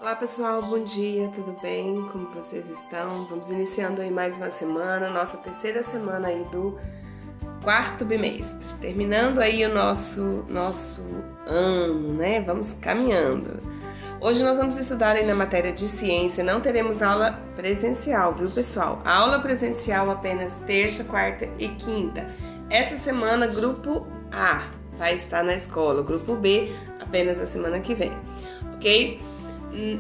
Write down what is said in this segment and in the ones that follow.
Olá pessoal, bom dia, tudo bem? Como vocês estão? Vamos iniciando aí mais uma semana, nossa terceira semana aí do quarto bimestre, terminando aí o nosso ano, né? Vamos caminhando. Hoje nós vamos estudar aí na matéria de ciência, não teremos aula presencial, viu pessoal? A aula presencial apenas terça, quarta e quinta. Essa semana, grupo A vai estar na escola, o grupo B apenas a semana que vem, ok?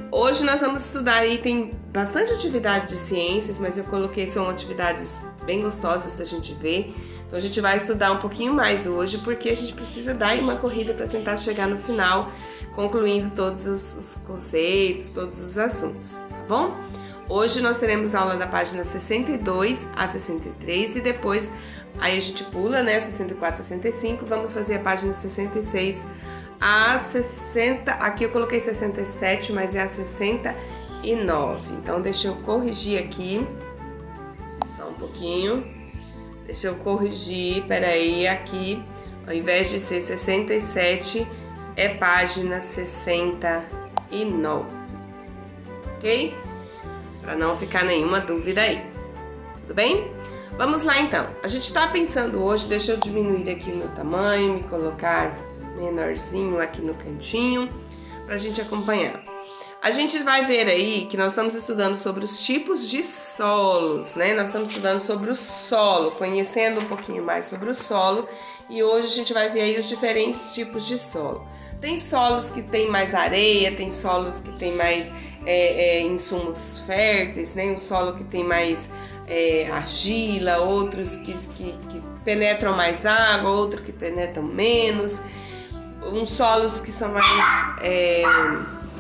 Hoje nós vamos estudar aí, tem bastante atividade de ciências, mas eu coloquei, são atividades bem gostosas da gente ver. Então a gente vai estudar um pouquinho mais hoje, porque a gente precisa dar aí uma corrida para tentar chegar no final, concluindo todos os conceitos, todos os assuntos, tá bom? Hoje nós teremos aula da página 62 a 63 e depois aí a gente pula, né, 64 a 65, vamos fazer a página 66 a 60, aqui eu coloquei 67, mas é a 69. Então deixa eu corrigir aqui, só um pouquinho. Deixa eu corrigir, peraí, aqui, ao invés de ser 67, é página 69, ok? Para não ficar nenhuma dúvida aí, tudo bem? Vamos lá então, a gente tá pensando hoje, deixa eu diminuir aqui o meu tamanho, me colocar menorzinho aqui no cantinho, pra gente acompanhar. A gente vai ver aí que nós estamos estudando sobre os tipos de solos, né? Nós estamos estudando sobre o solo, conhecendo um pouquinho mais sobre o solo, e hoje a gente vai ver aí os diferentes tipos de solo. Tem solos que tem mais areia, tem solos que tem mais insumos férteis, né? Um solo que tem mais argila, outros que penetram mais água, outros que penetram menos. Uns solos que são mais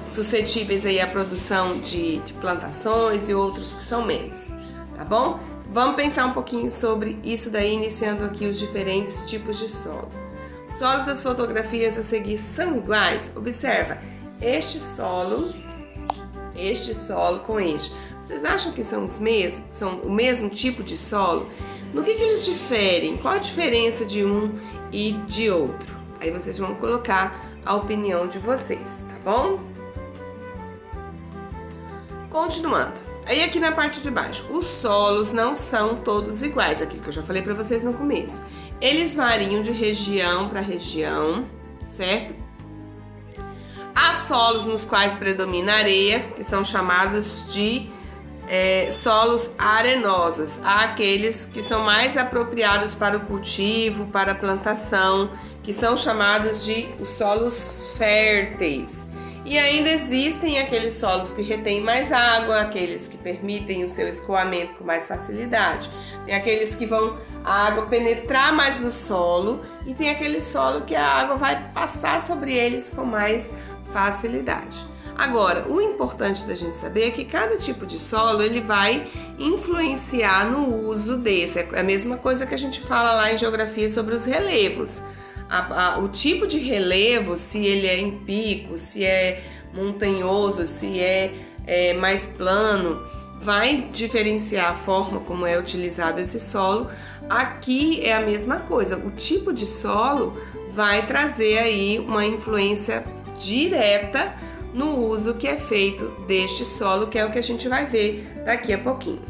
suscetíveis aí à produção de plantações e outros que são menos, tá bom? Vamos pensar um pouquinho sobre isso daí, iniciando aqui os diferentes tipos de solo. Os solos das fotografias a seguir são iguais? Observa, este solo com este. Vocês acham que são os mesmos? São o mesmo tipo de solo? No que eles diferem? Qual a diferença de um e de outro? Aí vocês vão colocar a opinião de vocês, tá bom? Continuando. Aí aqui na parte de baixo, os solos não são todos iguais, aquilo que eu já falei para vocês no começo. Eles variam de região para região, certo? Há solos nos quais predomina areia, que são chamados de solos arenosos. Há aqueles que são mais apropriados para o cultivo, para a plantação, que são chamados de os solos férteis. E ainda existem aqueles solos que retêm mais água, aqueles que permitem o seu escoamento com mais facilidade. Tem aqueles que vão a água penetrar mais no solo e tem aquele solo que a água vai passar sobre eles com mais facilidade. Agora, o importante da gente saber é que cada tipo de solo ele vai influenciar no uso desse. É a mesma coisa que a gente fala lá em geografia sobre os relevos. O tipo de relevo, se ele é em pico, se é montanhoso, se é mais plano, vai diferenciar a forma como é utilizado esse solo. Aqui é a mesma coisa. O tipo de solo vai trazer aí uma influência direta no uso que é feito deste solo, que é o que a gente vai ver daqui a pouquinho.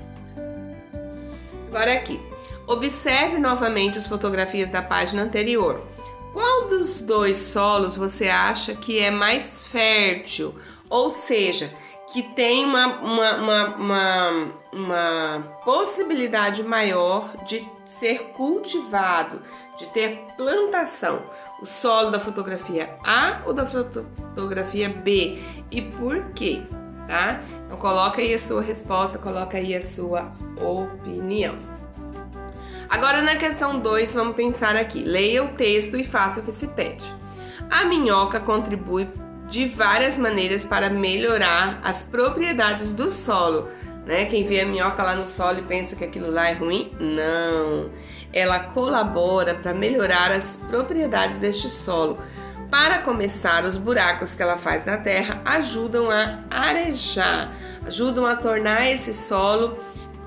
Agora aqui, observe novamente as fotografias da página anterior. Qual dos dois solos você acha que é mais fértil? Ou seja, que tem uma possibilidade maior de ser cultivado, de ter plantação? O solo da fotografia A ou da fotografia B? E por quê? Tá? Então coloca aí a sua resposta, coloca aí a sua opinião. Agora na questão 2, vamos pensar aqui. Leia o texto e faça o que se pede. A minhoca contribui de várias maneiras para melhorar as propriedades do solo, né? Quem vê a minhoca lá no solo e pensa que aquilo lá é ruim, não. Ela colabora para melhorar as propriedades deste solo. Para começar, os buracos que ela faz na terra ajudam a arejar, ajudam a tornar esse solo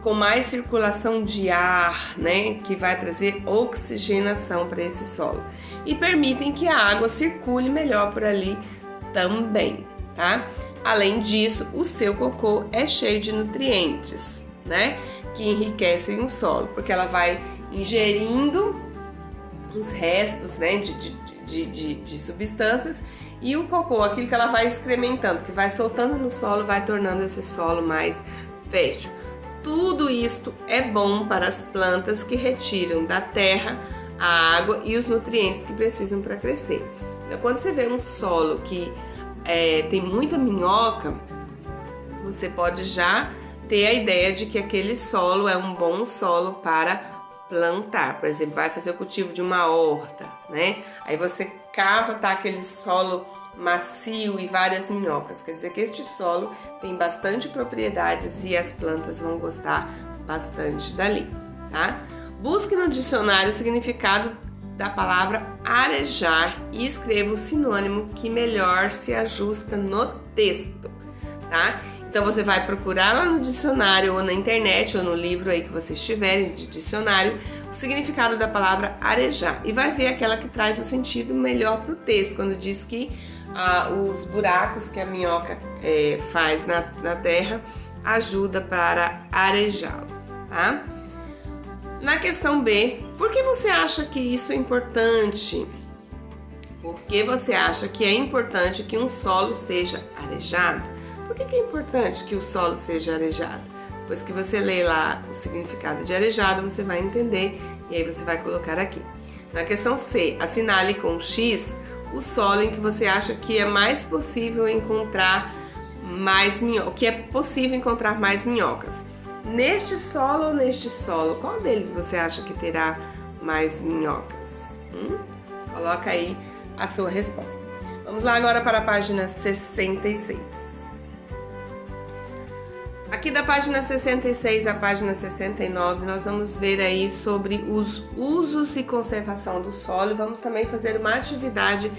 com mais circulação de ar, né, que vai trazer oxigenação para esse solo e permitem que a água circule melhor por ali também, tá? Além disso, o seu cocô é cheio de nutrientes, né? Que enriquecem o solo, porque ela vai ingerindo os restos, né, de substâncias, e o cocô, aquilo que ela vai excrementando, que vai soltando no solo, vai tornando esse solo mais fértil. Tudo isto é bom para as plantas que retiram da terra a água e os nutrientes que precisam para crescer. Então, quando você vê um solo que tem muita minhoca, você pode já ter a ideia de que aquele solo é um bom solo para plantar. Por exemplo, vai fazer o cultivo de uma horta, né? Aí você cava, tá aquele solo macio e várias minhocas. Quer dizer que este solo tem bastante propriedades e as plantas vão gostar bastante dali, tá? Busque no dicionário o significado da palavra arejar e escreva o sinônimo que melhor se ajusta no texto, tá? Então você vai procurar lá no dicionário ou na internet ou no livro aí que vocês tiverem de dicionário o significado da palavra arejar e vai ver aquela que traz o sentido melhor para o texto, quando diz que os buracos que a minhoca faz na terra ajuda para arejá-lo, tá? Na questão B, por que você acha que isso é importante? Por que você acha que é importante que um solo seja arejado? Por que é importante que o solo seja arejado? Depois que você lê lá o significado de arejado, você vai entender e aí você vai colocar aqui. Na questão C, assinale com X o solo em que você acha que é mais possível encontrar mais minhocas, que é possível encontrar mais minhocas. Neste solo ou neste solo, qual deles você acha que terá mais minhocas? Coloca aí a sua resposta. Vamos lá agora para a página 66. Aqui da página 66 à página 69, nós vamos ver aí sobre os usos e conservação do solo. Vamos também fazer uma atividade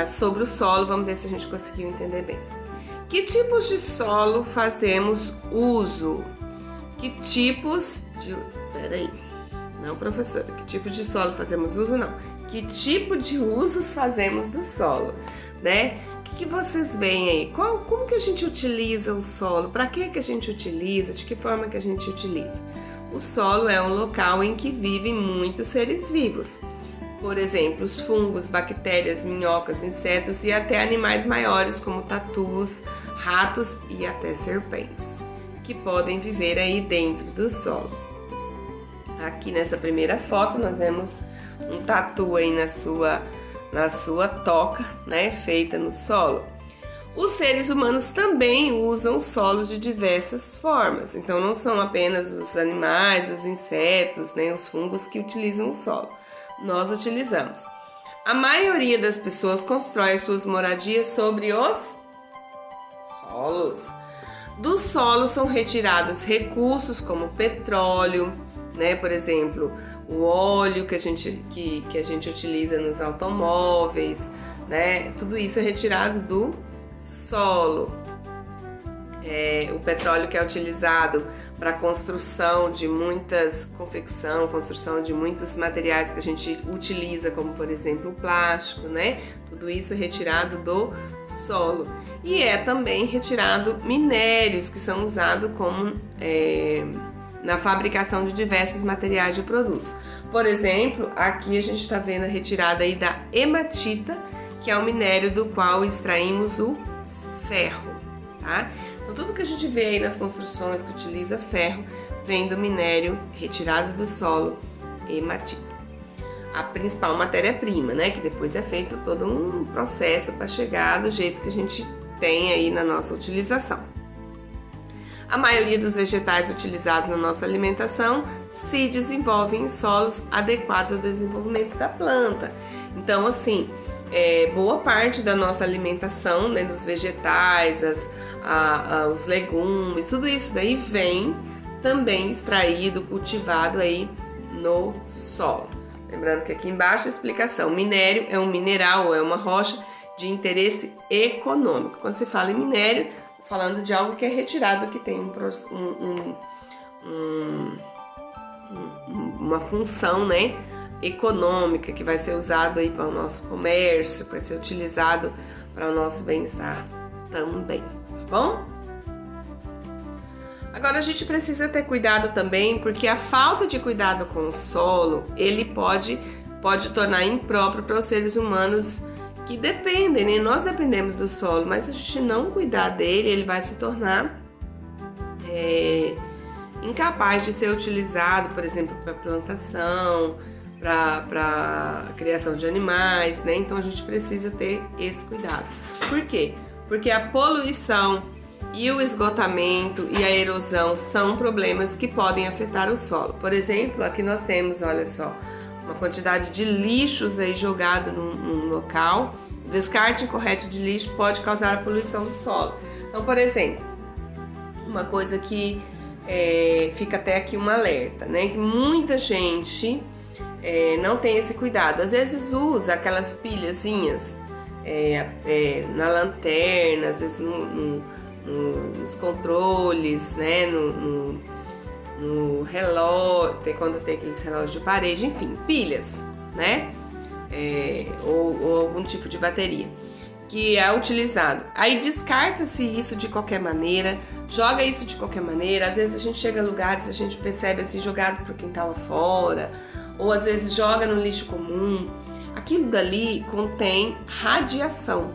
sobre o solo, vamos ver se a gente conseguiu entender bem. Que tipos de solo fazemos uso? Que tipos de... Peraí, não, professora, que tipo de solo fazemos uso? Não. Que tipo de usos fazemos do solo, né? O que vocês veem aí? Como que a gente utiliza o solo? Para que a gente utiliza? De que forma que a gente utiliza? O solo é um local em que vivem muitos seres vivos. Por exemplo, os fungos, bactérias, minhocas, insetos e até animais maiores como tatus, ratos e até serpentes, que podem viver aí dentro do solo. Aqui nessa primeira foto nós vemos um tatu aí na sua toca, né, feita no solo. Os seres humanos também usam solos de diversas formas, então não são apenas os animais, os insetos, né, os fungos que utilizam o solo. Nós utilizamos. A maioria das pessoas constrói suas moradias sobre os solos. Do solo são retirados recursos como petróleo, né, por exemplo, o óleo que a gente utiliza nos automóveis, né? Tudo isso é retirado do solo. O petróleo que é utilizado para construção de construção de muitos materiais que a gente utiliza, como por exemplo o plástico, né? Tudo isso é retirado do solo. E é também retirado minérios que são usados como na fabricação de diversos materiais de produtos. Por exemplo, aqui a gente está vendo a retirada aí da hematita, que é o minério do qual extraímos o ferro, tá? Então tudo que a gente vê aí nas construções que utiliza ferro vem do minério retirado do solo, hematita. A principal matéria-prima, né? Que depois é feito todo um processo para chegar do jeito que a gente tem aí na nossa utilização. A maioria dos vegetais utilizados na nossa alimentação se desenvolvem em solos adequados ao desenvolvimento da planta. Então, assim, boa parte da nossa alimentação, né, dos vegetais, os legumes, tudo isso daí vem também extraído, cultivado aí no solo. Lembrando que aqui embaixo a explicação, minério é um mineral, é uma rocha de interesse econômico. Quando se fala em minério, falando de algo que é retirado, que tem uma função, né, econômica, que vai ser usado aí para o nosso comércio, vai ser utilizado para o nosso bem-estar também, tá bom? Agora a gente precisa ter cuidado também, porque a falta de cuidado com o solo, ele pode tornar impróprio para os seres humanos que dependem, né? Nós dependemos do solo, mas se a gente não cuidar dele, ele vai se tornar incapaz de ser utilizado, por exemplo, para plantação, para criação de animais, né? Então a gente precisa ter esse cuidado. Por quê? Porque a poluição e o esgotamento e a erosão são problemas que podem afetar o solo. Por exemplo, aqui nós temos, olha só, uma quantidade de lixos aí jogado num local. O descarte incorreto de lixo pode causar a poluição do solo. Então, por exemplo, uma coisa que fica até aqui um alerta, né? Que muita gente não tem esse cuidado. Às vezes usa aquelas pilhazinhas na lanterna, às vezes nos controles, né? No relógio, quando tem aqueles relógios de parede, enfim, pilhas, né? Ou algum tipo de bateria que é utilizado. Aí descarta-se isso de qualquer maneira, joga isso de qualquer maneira. Às vezes a gente chega a lugares, a gente percebe assim, jogado pro quintal afora, ou às vezes joga no lixo comum. Aquilo dali contém radiação,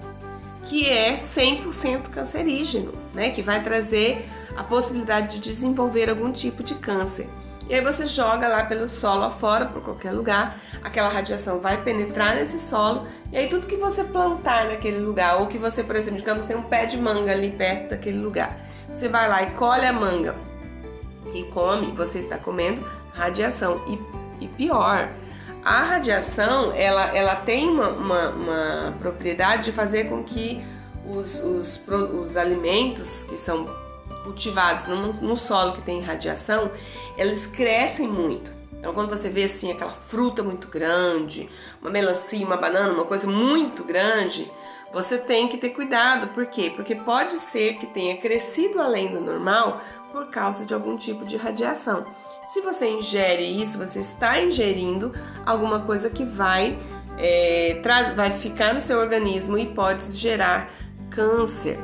que é 100% cancerígeno, né? Que vai trazer a possibilidade de desenvolver algum tipo de câncer. E aí você joga lá pelo solo afora, por qualquer lugar, aquela radiação vai penetrar nesse solo, e aí tudo que você plantar naquele lugar, ou que você, por exemplo, digamos, tem um pé de manga ali perto daquele lugar, você vai lá e colhe a manga e come, você está comendo radiação. E pior, a radiação, ela tem uma propriedade de fazer com que os alimentos que são cultivados no solo que tem radiação, eles crescem muito. Então, quando você vê assim aquela fruta muito grande, uma melancia, uma banana, uma coisa muito grande, você tem que ter cuidado. Por quê? Porque pode ser que tenha crescido além do normal por causa de algum tipo de radiação. Se você ingere isso, você está ingerindo alguma coisa que vai ficar no seu organismo e pode gerar câncer,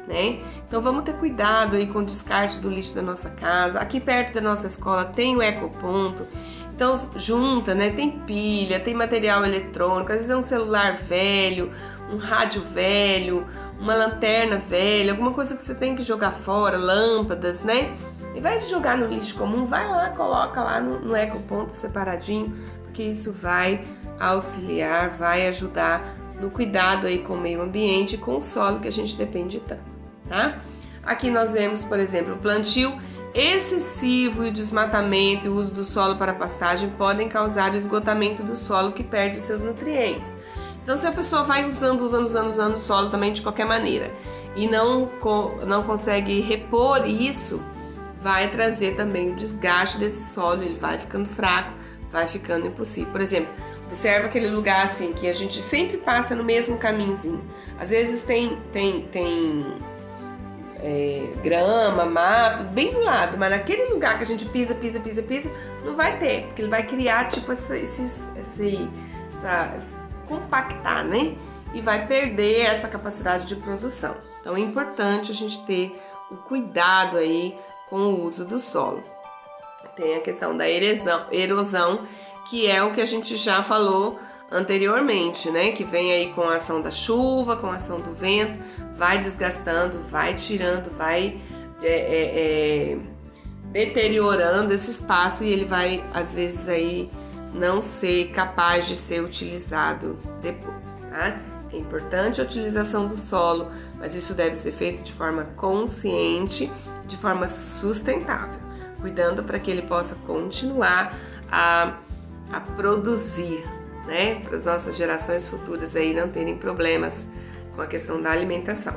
né? Então vamos ter cuidado aí com o descarte do lixo da nossa casa. Aqui perto da nossa escola tem o ecoponto. Então junta, né? Tem pilha, tem material eletrônico, às vezes é um celular velho, um rádio velho, uma lanterna velha, alguma coisa que você tem que jogar fora, lâmpadas, né? Em vez de jogar no lixo comum, vai lá, coloca lá no ecoponto separadinho, porque isso vai auxiliar, vai ajudar no cuidado aí com o meio ambiente e com o solo que a gente depende tanto, tá? Aqui nós vemos, por exemplo, o plantio excessivo e o desmatamento e o uso do solo para pastagem podem causar o esgotamento do solo que perde os seus nutrientes. Então, se a pessoa vai usando o solo também de qualquer maneira e não consegue repor isso, vai trazer também o desgaste desse solo, ele vai ficando fraco, vai ficando impossível. Por exemplo, observa aquele lugar assim que a gente sempre passa no mesmo caminhozinho. Às vezes tem grama, mato, bem do lado, mas naquele lugar que a gente pisa, não vai ter, porque ele vai criar tipo compactar, né? E vai perder essa capacidade de produção. Então é importante a gente ter o cuidado aí com o uso do solo. Tem a questão da erosão, que é o que a gente já falou anteriormente, né? Que vem aí com a ação da chuva, com a ação do vento, vai desgastando, vai tirando, vai deteriorando esse espaço e ele vai, às vezes, aí não ser capaz de ser utilizado depois, tá? É importante a utilização do solo, mas isso deve ser feito de forma consciente, de forma sustentável, cuidando para que ele possa continuar a produzir, né? Para as nossas gerações futuras aí não terem problemas com a questão da alimentação.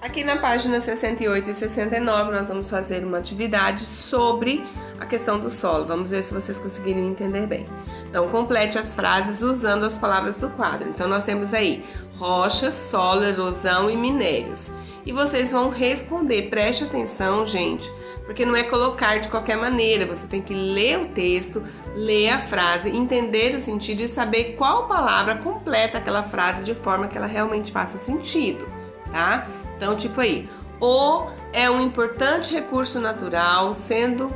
Aqui na página 68 e 69 nós vamos fazer uma atividade sobre a questão do solo. Vamos ver se vocês conseguirem entender bem. Então, complete as frases usando as palavras do quadro. Então, nós temos aí rochas, solo, erosão e minérios. E vocês vão responder, preste atenção, gente, porque não é colocar de qualquer maneira, você tem que ler o texto, ler a frase, entender o sentido e saber qual palavra completa aquela frase de forma que ela realmente faça sentido, tá? Então, tipo aí, o é um importante recurso natural, sendo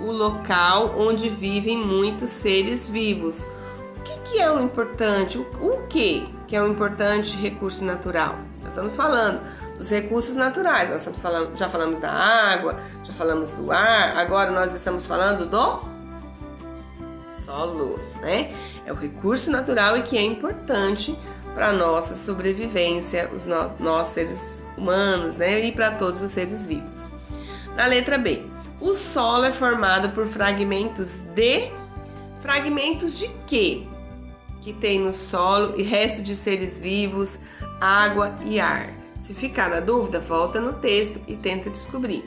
o local onde vivem muitos seres vivos. O que é um importante? O que é um importante recurso natural? Nós estamos falando dos recursos naturais, já falamos da água, já falamos do ar, agora nós estamos falando do solo, né? É o recurso natural e que é importante para a nossa sobrevivência, nós seres humanos, né? E para todos os seres vivos. Na letra B, o solo é formado por fragmentos de quê? Que tem no solo e resto de seres vivos, água e ar. Se ficar na dúvida, volta no texto e tenta descobrir.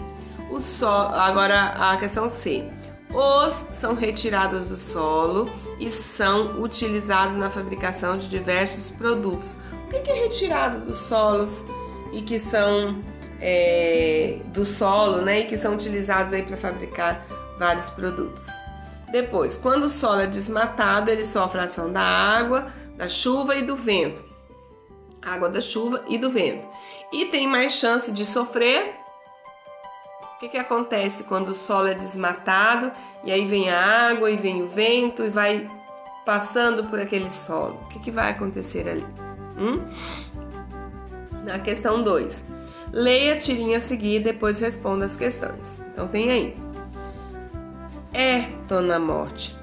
O solo, agora a questão C. Os são retirados do solo e são utilizados na fabricação de diversos produtos. O que é retirado dos solos e que são do solo, né? E que são utilizados aí para fabricar vários produtos. Depois, quando o solo é desmatado, ele sofre a ação da água, da chuva e do vento. Água da chuva e do vento. E tem mais chance de sofrer. O que acontece quando o solo é desmatado e aí vem a água e vem o vento e vai passando por aquele solo? O que vai acontecer ali? Na questão 2. Leia a tirinha a seguir e depois responda as questões. Então tem aí. Dona Morte,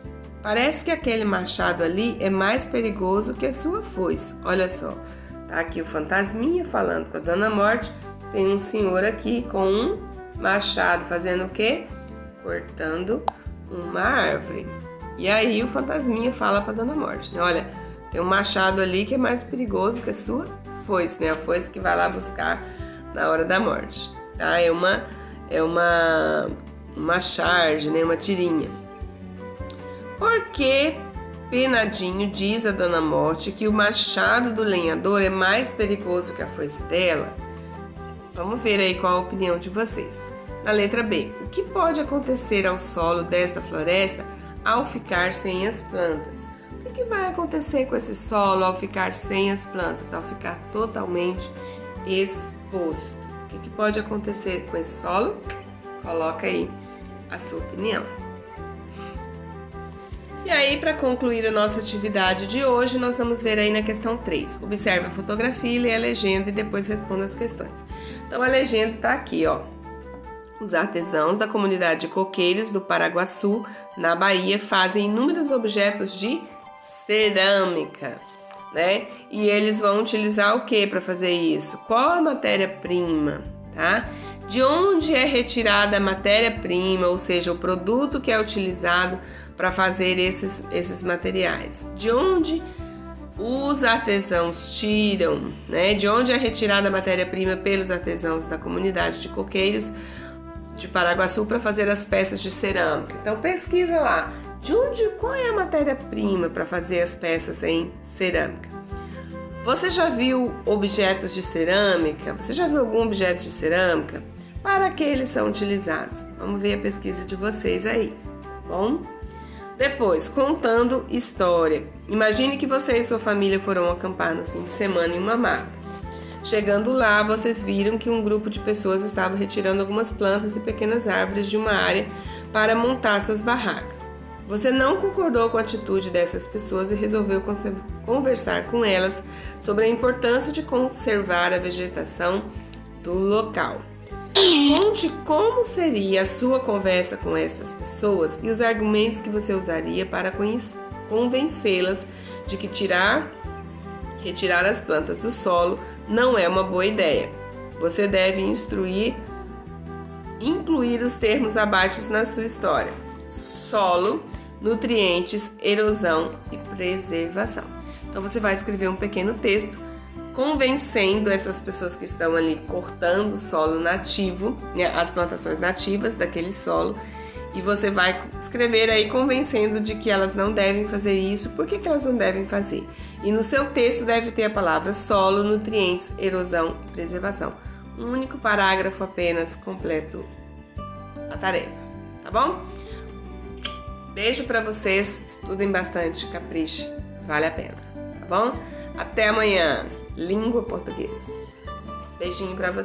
parece que aquele machado ali é mais perigoso que a sua foice. Olha só, tá aqui o fantasminha falando com a Dona Morte. Tem um senhor aqui com um machado fazendo o quê? Cortando uma árvore. E aí o fantasminha fala pra Dona Morte, né? Olha, tem um machado ali que é mais perigoso que a sua foice, né? A foice que vai lá buscar na hora da morte, tá? É uma charge, né? Uma tirinha. Porque Penadinho diz a Dona Morte que o machado do lenhador é mais perigoso que a foice dela? Vamos ver aí qual a opinião de vocês. Na letra B, o que pode acontecer ao solo desta floresta ao ficar sem as plantas? O que vai acontecer com esse solo ao ficar sem as plantas, ao ficar totalmente exposto? O que pode acontecer com esse solo? Coloca aí a sua opinião. E aí, para concluir a nossa atividade de hoje, nós vamos ver aí na questão 3. Observe a fotografia, lê a legenda e depois responda as questões. Então, a legenda está aqui, ó. Os artesãos da comunidade de coqueiros do Paraguaçu, na Bahia, fazem inúmeros objetos de cerâmica, né? E eles vão utilizar o que para fazer isso? Qual a matéria-prima, tá? De onde é retirada a matéria-prima, ou seja, o produto que é utilizado para fazer esses materiais? De onde os artesãos tiram, né? De onde é retirada a matéria-prima pelos artesãos da comunidade de coqueiros de Paraguaçu para fazer as peças de cerâmica? Então pesquisa lá, qual é a matéria-prima para fazer as peças em cerâmica? Você já viu objetos de cerâmica? Você já viu algum objeto de cerâmica? Para que eles são utilizados? Vamos ver a pesquisa de vocês aí, tá bom? Depois, contando história. Imagine que você e sua família foram acampar no fim de semana em uma mata. Chegando lá, vocês viram que um grupo de pessoas estava retirando algumas plantas e pequenas árvores de uma área para montar suas barracas. Você não concordou com a atitude dessas pessoas e resolveu conversar com elas sobre a importância de conservar a vegetação do local. Conte como seria a sua conversa com essas pessoas e os argumentos que você usaria para convencê-las de que retirar as plantas do solo não é uma boa ideia. Você deve incluir os termos abaixo na sua história: solo, nutrientes, erosão e preservação. Então você vai escrever um pequeno texto convencendo essas pessoas que estão ali cortando o solo nativo, né, as plantações nativas daquele solo, e você vai escrever aí convencendo de que elas não devem fazer isso. Por que elas não devem fazer? E no seu texto deve ter a palavra solo, nutrientes, erosão e preservação. Um único parágrafo apenas completo a tarefa, tá bom? Beijo pra vocês, estudem bastante, capriche, vale a pena, tá bom? Até amanhã, língua português. Beijinho pra vocês.